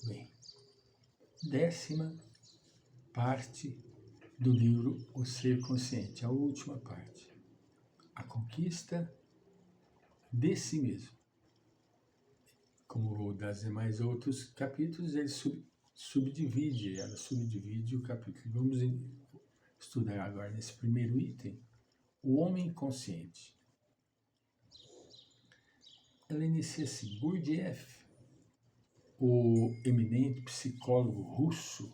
Bem, 10ª parte do livro O Ser Consciente, a última parte. A conquista de si mesmo. Como das demais outros capítulos, ele subdivide o capítulo. Vamos estudar agora nesse primeiro item, o homem consciente. Ela inicia assim: Gurdjieff, o eminente psicólogo russo,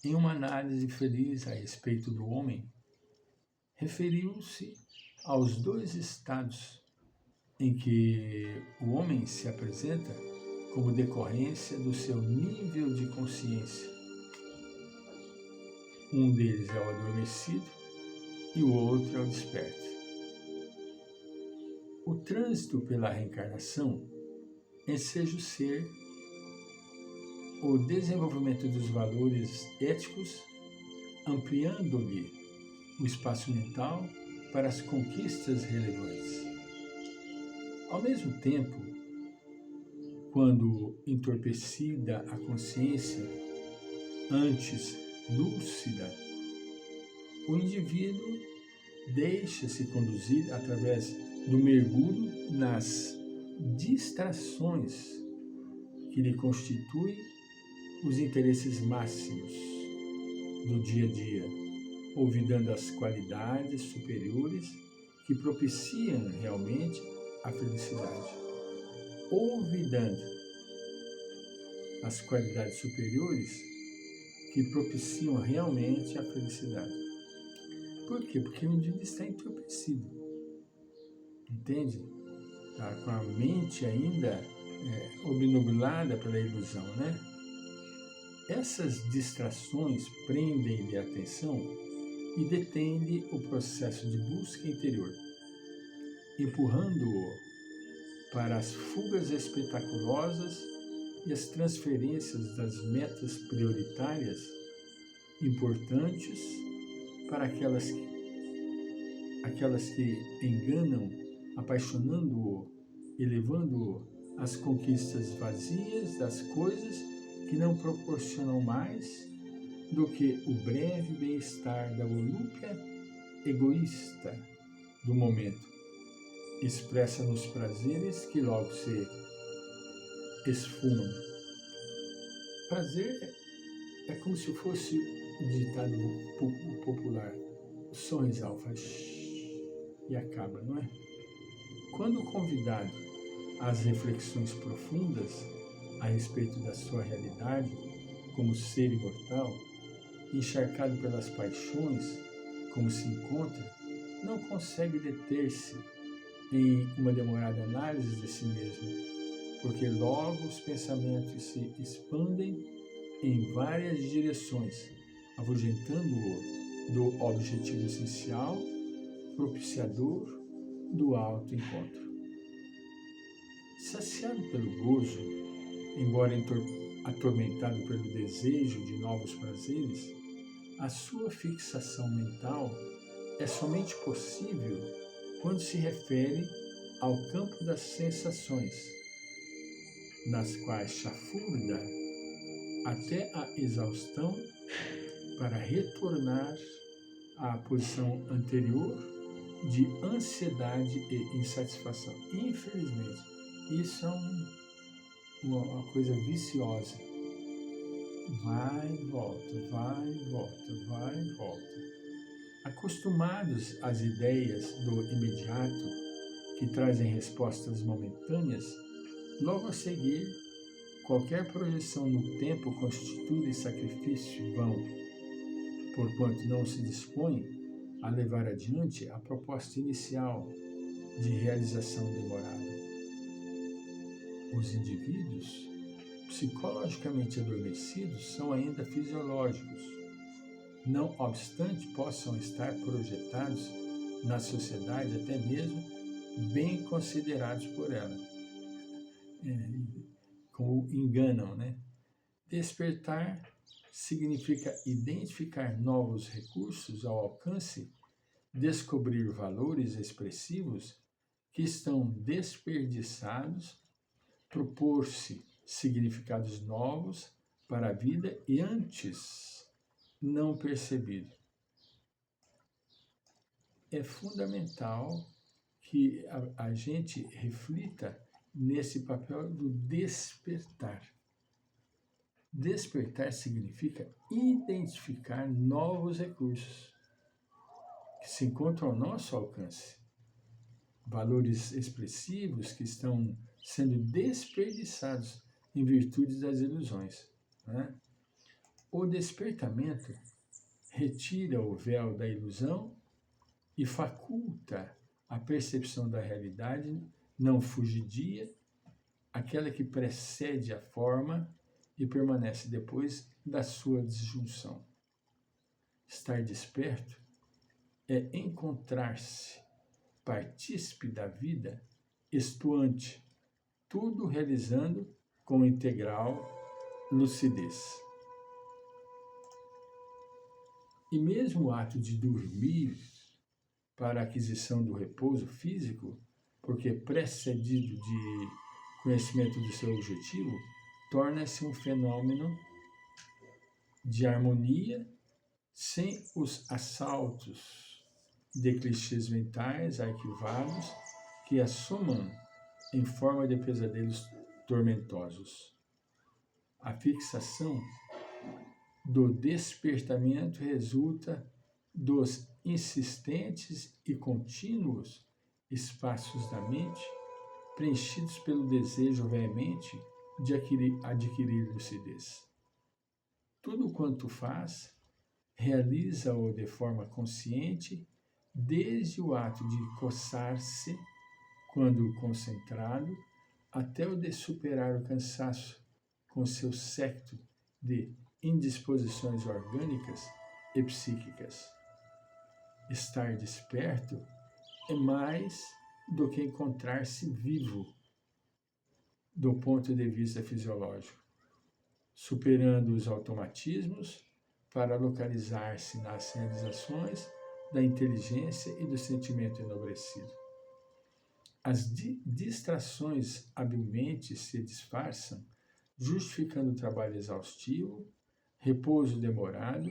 em uma análise feliz a respeito do homem, referiu-se aos 2 estados em que o homem se apresenta como decorrência do seu nível de consciência. Um deles é o adormecido e o outro é o desperto. O trânsito pela reencarnação enseja o ser o desenvolvimento dos valores éticos, ampliando-lhe o espaço mental para as conquistas relevantes. Ao mesmo tempo, quando entorpecida a consciência, antes lúcida, o indivíduo deixa-se conduzir através do mergulho nas distrações que lhe constituem os interesses máximos do dia a dia, olvidando as qualidades superiores que propiciam realmente a felicidade. Olvidando as qualidades superiores que propiciam realmente a felicidade. Por quê? Porque o indivíduo está entorpecido. Entende? Está com a mente ainda obnubilada pela ilusão, né? Essas distrações prendem-lhe a atenção e detêm-lhe o processo de busca interior, empurrando-o para as fugas espetaculosas e as transferências das metas prioritárias importantes para aquelas que enganam, apaixonando-o, elevando-o às conquistas vazias das coisas que não proporcionam mais do que o breve bem-estar da volúpia egoísta do momento, expressa nos prazeres que logo se esfumam. Prazer é como se fosse o ditado popular: o sorrisal faz e acaba, não é? Quando convidado às reflexões profundas a respeito da sua realidade como ser imortal, encharcado pelas paixões como se encontra, não consegue deter-se em uma demorada análise de si mesmo, porque logo os pensamentos se expandem em várias direções, afugentando-o do objetivo essencial, propiciador do autoencontro. Saciado pelo gozo, embora atormentado pelo desejo de novos prazeres, a sua fixação mental é somente possível quando se refere ao campo das sensações, nas quais chafurda até a exaustão para retornar à posição anterior de ansiedade e insatisfação. Infelizmente, isso é uma coisa viciosa. Vai e volta, vai e volta, vai e volta. Acostumados às ideias do imediato, que trazem respostas momentâneas, logo a seguir, qualquer projeção no tempo constitui sacrifício vão, porquanto não se dispõe a levar adiante a proposta inicial de realização demorada. Os indivíduos psicologicamente adormecidos são ainda fisiológicos, não obstante possam estar projetados na sociedade, até mesmo bem considerados por ela. Como enganam, né? Despertar significa identificar novos recursos ao alcance, descobrir valores expressivos que estão desperdiçados, propor-se significados novos para a vida e antes não percebido. É fundamental que a gente reflita nesse papel do despertar. Despertar significa identificar novos recursos que se encontram ao nosso alcance, valores expressivos que estão sendo desperdiçados em virtude das ilusões, né? O despertamento retira o véu da ilusão e faculta a percepção da realidade não fugidia, aquela que precede a forma e permanece depois da sua disjunção. Estar desperto é encontrar-se partícipe da vida, estuante, tudo realizando com integral lucidez. E mesmo o ato de dormir para a aquisição do repouso físico, porque precedido de conhecimento do seu objetivo, torna-se um fenômeno de harmonia sem os assaltos de clichês mentais arquivados que assomam em forma de pesadelos tormentosos. A fixação do despertamento resulta dos insistentes e contínuos espaços da mente preenchidos pelo desejo veemente de adquirir lucidez. Tudo quanto faz, realiza-o de forma consciente, desde o ato de coçar-se, quando concentrado, até o de superar o cansaço com seu séquito de indisposições orgânicas e psíquicas. Estar desperto é mais do que encontrar-se vivo do ponto de vista fisiológico, superando os automatismos para localizar-se nas realizações da inteligência e do sentimento enobrecido. As distrações habilmente se disfarçam, justificando o trabalho exaustivo, repouso demorado,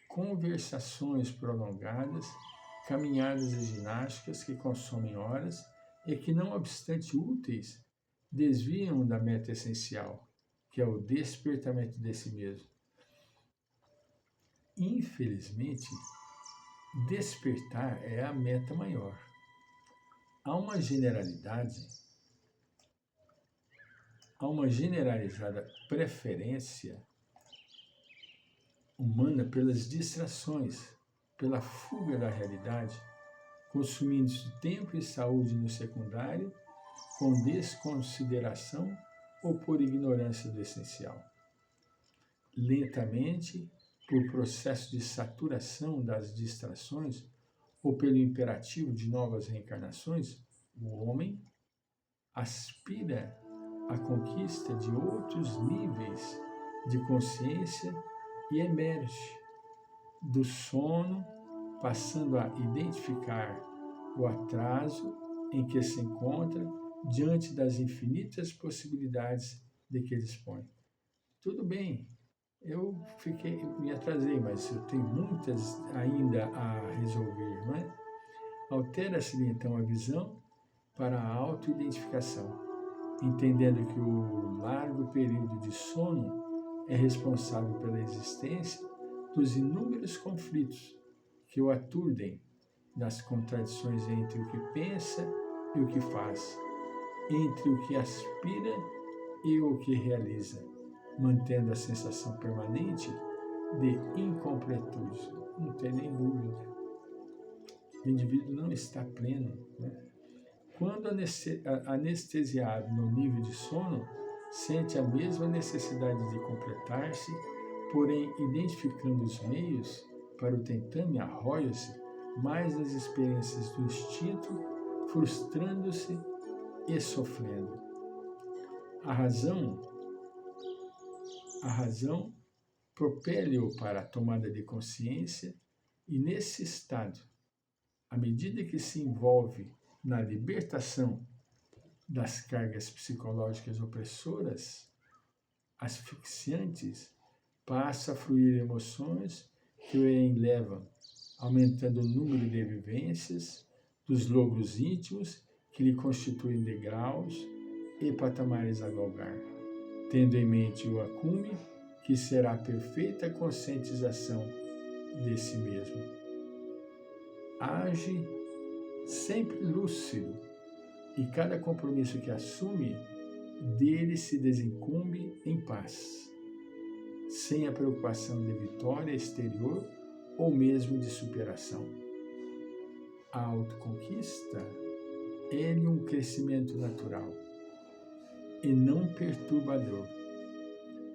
conversações prolongadas, caminhadas e ginásticas que consomem horas e que, não obstante úteis, desviam da meta essencial, que é o despertamento de si mesmo. Infelizmente, despertar é a meta maior. Há uma generalizada preferência humana pelas distrações, pela fuga da realidade, consumindo-se tempo e saúde no secundário, com desconsideração ou por ignorância do essencial. Lentamente, por processo de saturação das distrações ou pelo imperativo de novas reencarnações, o homem aspira à conquista de outros níveis de consciência e emerge do sono, passando a identificar o atraso em que se encontra diante das infinitas possibilidades de que dispõe. Tudo bem, eu me atrasei, mas eu tenho muitas ainda a resolver, não é? Altera-se então a visão para a autoidentificação, entendendo que o largo período de sono é responsável pela existência dos inúmeros conflitos que o aturdem, das contradições entre o que pensa e o que faz, entre o que aspira e o que realiza, mantendo a sensação permanente de incompletude. Não tem nem dúvida. O indivíduo não está pleno, né? Quando anestesiado no nível de sono, sente a mesma necessidade de completar-se, porém, identificando os meios para o tentame, arroja-se mais nas experiências do instinto, frustrando-se e sofrendo. A razão propele-o para a tomada de consciência e, nesse estado, à medida que se envolve na libertação das cargas psicológicas opressoras, asfixiantes, passa a fluir emoções que o enlevam, aumentando o número de vivências, dos logros íntimos que lhe constituem degraus e patamares a galgar, tendo em mente o acume, que será a perfeita conscientização de si mesmo. Age sempre lúcido, e cada compromisso que assume, dele se desincumbe em paz, sem a preocupação de vitória exterior ou mesmo de superação. A autoconquista é-lhe um crescimento natural e não perturbador,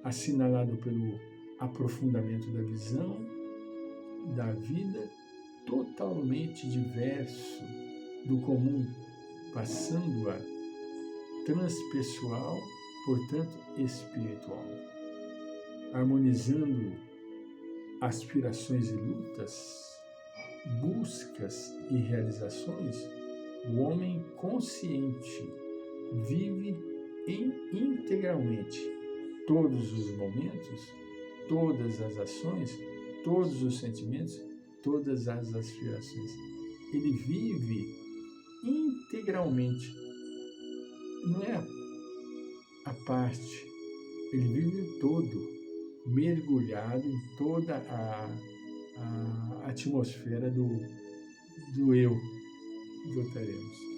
assinalado pelo aprofundamento da visão da vida totalmente diverso do comum, passando-a transpessoal, portanto espiritual, harmonizando aspirações e lutas, buscas e realizações. O homem consciente vive integralmente todos os momentos, todas as ações, todos os sentimentos, todas as aspirações. Ele vive integralmente, não é a parte, ele vive o todo, mergulhado em toda a atmosfera do eu, voltaremos.